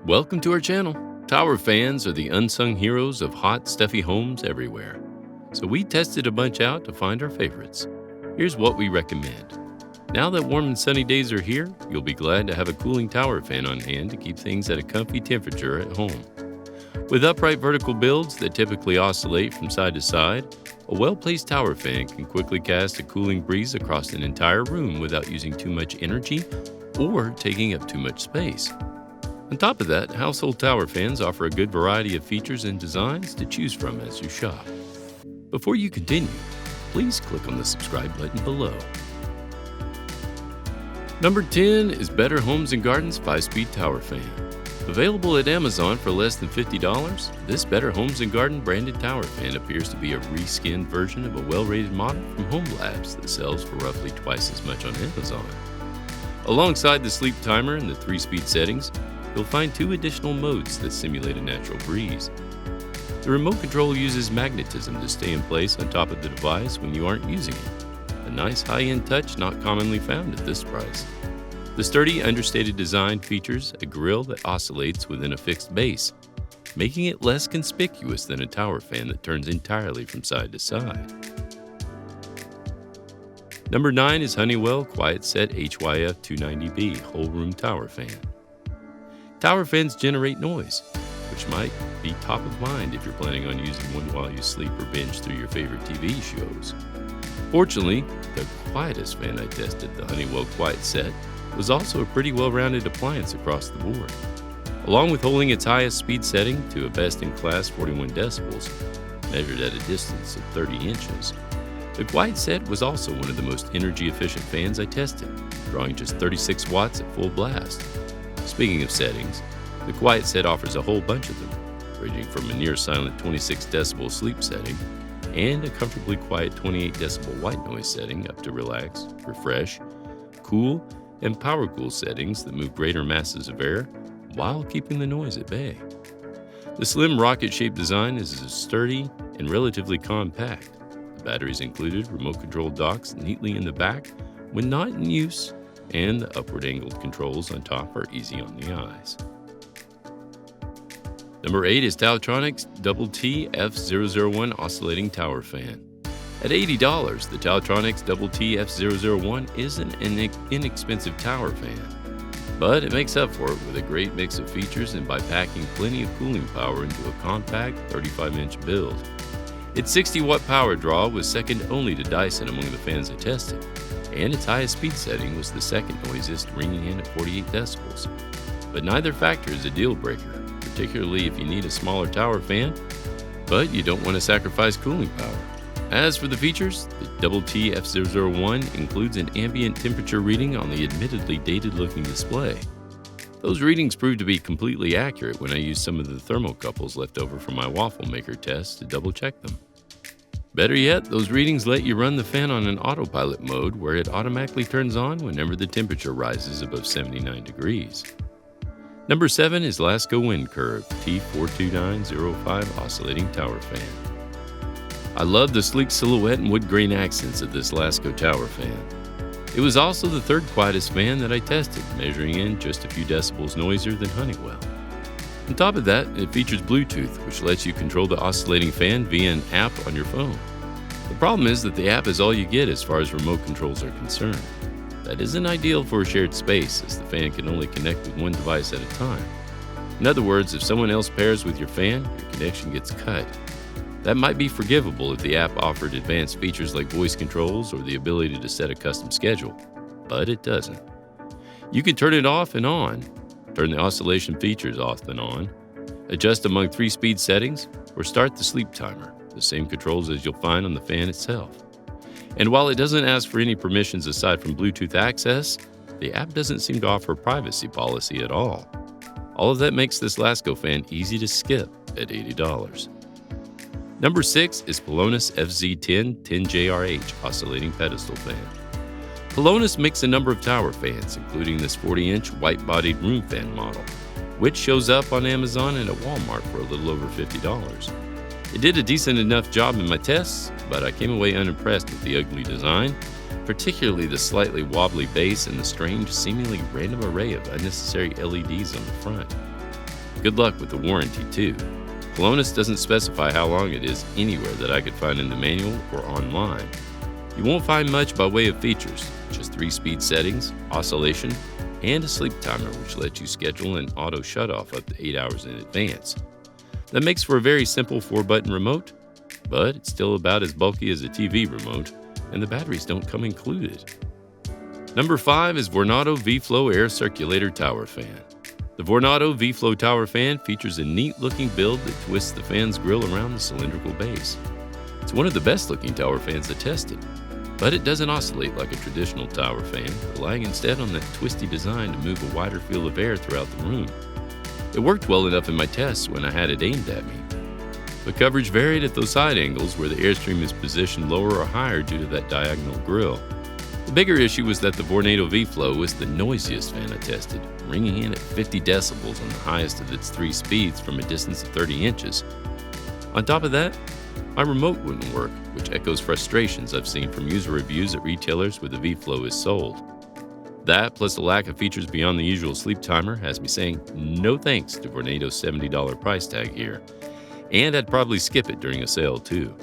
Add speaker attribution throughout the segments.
Speaker 1: Welcome to our channel. Tower fans are the unsung heroes of hot, stuffy homes everywhere. So we tested a bunch out to find our favorites. Here's what we recommend. Now that warm and sunny days are here, you'll be glad to have a cooling tower fan on hand to keep things at a comfy temperature at home. With upright vertical builds that typically oscillate from side to side, a well-placed tower fan can quickly cast a cooling breeze across an entire room without using too much energy or taking up too much space. On top of that, household tower fans offer a good variety of features and designs to choose from as you shop. Before you continue, please click on the subscribe button below. Number 10 is Better Homes & Gardens 5-Speed Tower Fan. Available at Amazon for less than $50, this Better Homes & Garden branded tower fan appears to be a reskinned version of a well-rated model from Home Labs that sells for roughly twice as much on Amazon. Alongside the sleep timer and the 3-speed settings, you'll find 2 additional modes that simulate a natural breeze. The remote control uses magnetism to stay in place on top of the device when you aren't using it. A nice high-end touch not commonly found at this price. The sturdy, understated design features a grille that oscillates within a fixed base, making it less conspicuous than a tower fan that turns entirely from side to side. Number 9 is Honeywell QuietSet HYF 290B Whole Room Tower Fan. Tower fans generate noise, which might be top of mind if you're planning on using one while you sleep or binge through your favorite TV shows. Fortunately, the quietest fan I tested, the Honeywell QuietSet, was also a pretty well-rounded appliance across the board. Along with holding its highest speed setting to a best-in-class 41 decibels, measured at a distance of 30 inches, the QuietSet was also one of the most energy-efficient fans I tested, drawing just 36 watts at full blast. Speaking of settings, the QuietSet offers a whole bunch of them, ranging from a near-silent 26 decibel sleep setting and a comfortably quiet 28 decibel white noise setting up to relax, refresh, cool, and power cool settings that move greater masses of air while keeping the noise at bay. The slim rocket-shaped design is sturdy and relatively compact. The batteries included remote-controlled docks neatly in the back when not in use, and the upward-angled controls on top are easy on the eyes. Number 8 is TaoTronics F001 Oscillating Tower Fan. At $80, the TaoTronics F001 isn't an inexpensive tower fan, but it makes up for it with a great mix of features and by packing plenty of cooling power into a compact 35-inch build. Its 60-watt power draw was second only to Dyson among the fans I tested, and its highest speed setting was the second noisiest, ringing in at 48 decibels. But neither factor is a deal breaker, particularly if you need a smaller tower fan, but you don't want to sacrifice cooling power. As for the features, the F001 includes an ambient temperature reading on the admittedly dated-looking display. Those readings proved to be completely accurate when I used some of the thermocouples left over from my waffle maker test to double-check them. Better yet, those readings let you run the fan on an autopilot mode where it automatically turns on whenever the temperature rises above 79 degrees. Number 7 is Lаઝkо Wind Curve T42905 Oscillating Tower Fan. I love the sleek silhouette and wood grain accents of this LаઝkO tower fan. It was also the third quietest fan that I tested, measuring in just a few decibels noisier than Honeywell. On top of that, it features Bluetooth, which lets you control the oscillating fan via an app on your phone. The problem is that the app is all you get as far as remote controls are concerned. That isn't ideal for a shared space, as the fan can only connect with one device at a time. In other words, if someone else pairs with your fan, your connection gets cut. That might be forgivable if the app offered advanced features like voice controls or the ability to set a custom schedule, but it doesn't. You can turn it off and on, turn the oscillation features off and on, adjust among 3-speed settings, or start the sleep timer, the same controls as you'll find on the fan itself. And while it doesn't ask for any permissions aside from Bluetooth access, the app doesn't seem to offer a privacy policy at all. All of that makes this LаઝkO fan easy to skip at $80. Number 6 is Pelonis FZ10 10JRH Oscillating Pedestal Fan. Pelonis makes a number of tower fans, including this 40-inch white-bodied room fan model, which shows up on Amazon and at Walmart for a little over $50. It did a decent enough job in my tests, but I came away unimpressed with the ugly design, particularly the slightly wobbly base and the strange, seemingly random array of unnecessary LEDs on the front. Good luck with the warranty too. Colonis doesn't specify how long it is anywhere that I could find in the manual or online. You won't find much by way of features, just 3-speed settings, oscillation, and a sleep timer which lets you schedule an auto shutoff up to 8 hours in advance. That makes for a very simple 4-button remote, but it's still about as bulky as a TV remote, and the batteries don't come included. Number 5 is Vornado V-Flоw Air Circulator Tower Fan. The Vornado V-Flоw Tower Fan features a neat-looking build that twists the fan's grill around the cylindrical base. It's one of the best-looking tower fans I tested, but it doesn't oscillate like a traditional tower fan, relying instead on that twisty design to move a wider field of air throughout the room. It worked well enough in my tests when I had it aimed at me. The coverage varied at those side angles where the airstream is positioned lower or higher due to that diagonal grill. The bigger issue was that the Vornado V-Flоw was the noisiest fan I tested, ringing in at 50 decibels on the highest of its 3 speeds from a distance of 30 inches. On top of that, my remote wouldn't work, which echoes frustrations I've seen from user reviews at retailers where the V-Flоw is sold. That, plus the lack of features beyond the usual sleep timer, has me saying no thanks to Vornado's $70 price tag here, and I'd probably skip it during a sale too.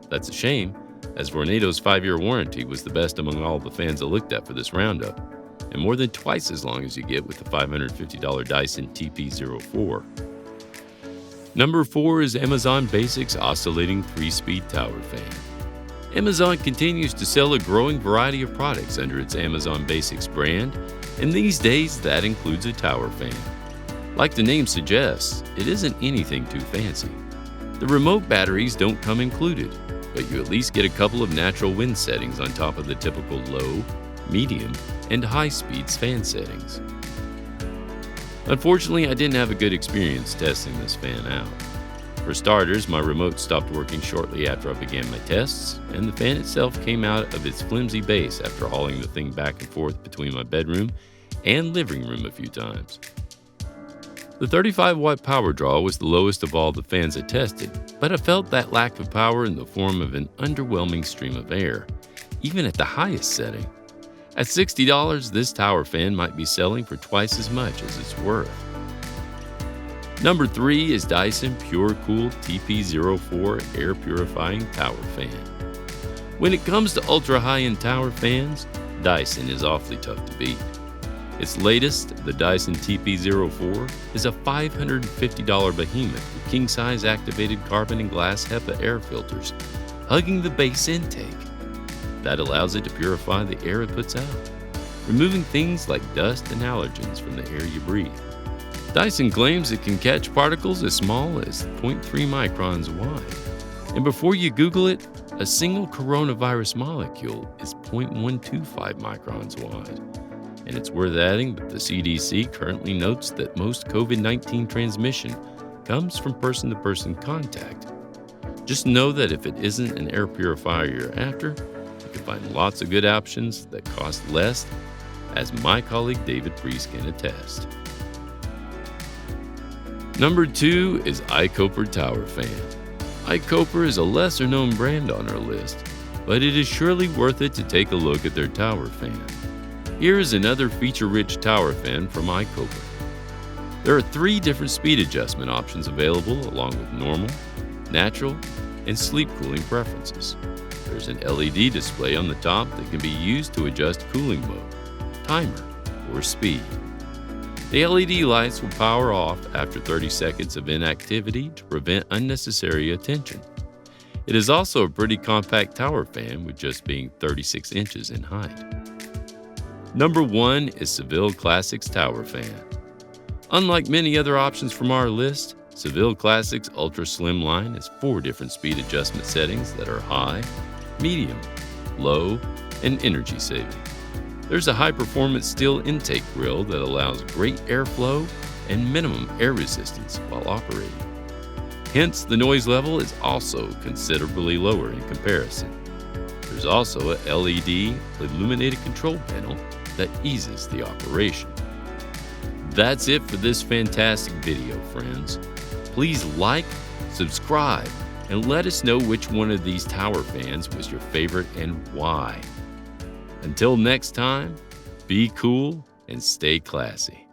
Speaker 1: That's a shame, as Vornado's 5-year warranty was the best among all the fans I looked at for this roundup, and more than twice as long as you get with the $550 Dyson TP04. Number 4 is AmazonBaਜ਼իս's Oscillating 3-Speed Tower Fan. Amazon continues to sell a growing variety of products under its AmazonBaਜ਼իս's brand, and these days that includes a tower fan. Like the name suggests, it isn't anything too fancy. The remote batteries don't come included, but you at least get a couple of natural wind settings on top of the typical low, medium, and high speeds fan settings. Unfortunately, I didn't have a good experience testing this fan out. For starters, my remote stopped working shortly after I began my tests, and the fan itself came out of its flimsy base after hauling the thing back and forth between my bedroom and living room a few times. The 35-watt power draw was the lowest of all the fans I tested, but I felt that lack of power in the form of an underwhelming stream of air, even at the highest setting. At $60, this tower fan might be selling for twice as much as it's worth. Number 3 is Dyson PureCool TP04 Air Purifying Tower Fan. When it comes to ultra-high-end tower fans, Dyson is awfully tough to beat. Its latest, the Dyson TP04, is a $550 behemoth with king-size activated carbon and glass HEPA air filters, hugging the base intake. That allows it to purify the air it puts out, removing things like dust and allergens from the air you breathe. Dyson claims it can catch particles as small as 0.3 microns wide. And before you Google it, a single coronavirus molecule is 0.125 microns wide. And it's worth adding that the CDC currently notes that most COVID-19 transmission comes from person-to-person contact. Just know that if it isn't an air purifier you're after, you can find lots of good options that cost less, as my colleague David Priest can attest. Number 2 is Aіkореr Tоwер Fan. Aіkореr is a lesser-known brand on our list, but it is surely worth it to take a look at their tower fan. Here is another feature-rich tower fan from Aіkореr. There are 3 different speed adjustment options available, along with normal, natural, and sleep cooling preferences. There's an LED display on the top that can be used to adjust cooling mode, timer, or speed. The LED lights will power off after 30 seconds of inactivity to prevent unnecessary attention. It is also a pretty compact tower fan with just being 36 inches in height. Number 1 is Sevіllе Classic's Tower Fan. Unlike many other options from our list, Sevіllе Classic's Ultra Slim line has 4 different speed adjustment settings that are high, medium, low, and energy saving. There's a high-performance steel intake grill that allows great airflow and minimum air resistance while operating. Hence, the noise level is also considerably lower in comparison. There's also a LED illuminated control panel that eases the operation. That's it for this fantastic video, friends. Please like, subscribe, and let us know which one of these tower fans was your favorite and why. Until next time, be cool and stay classy.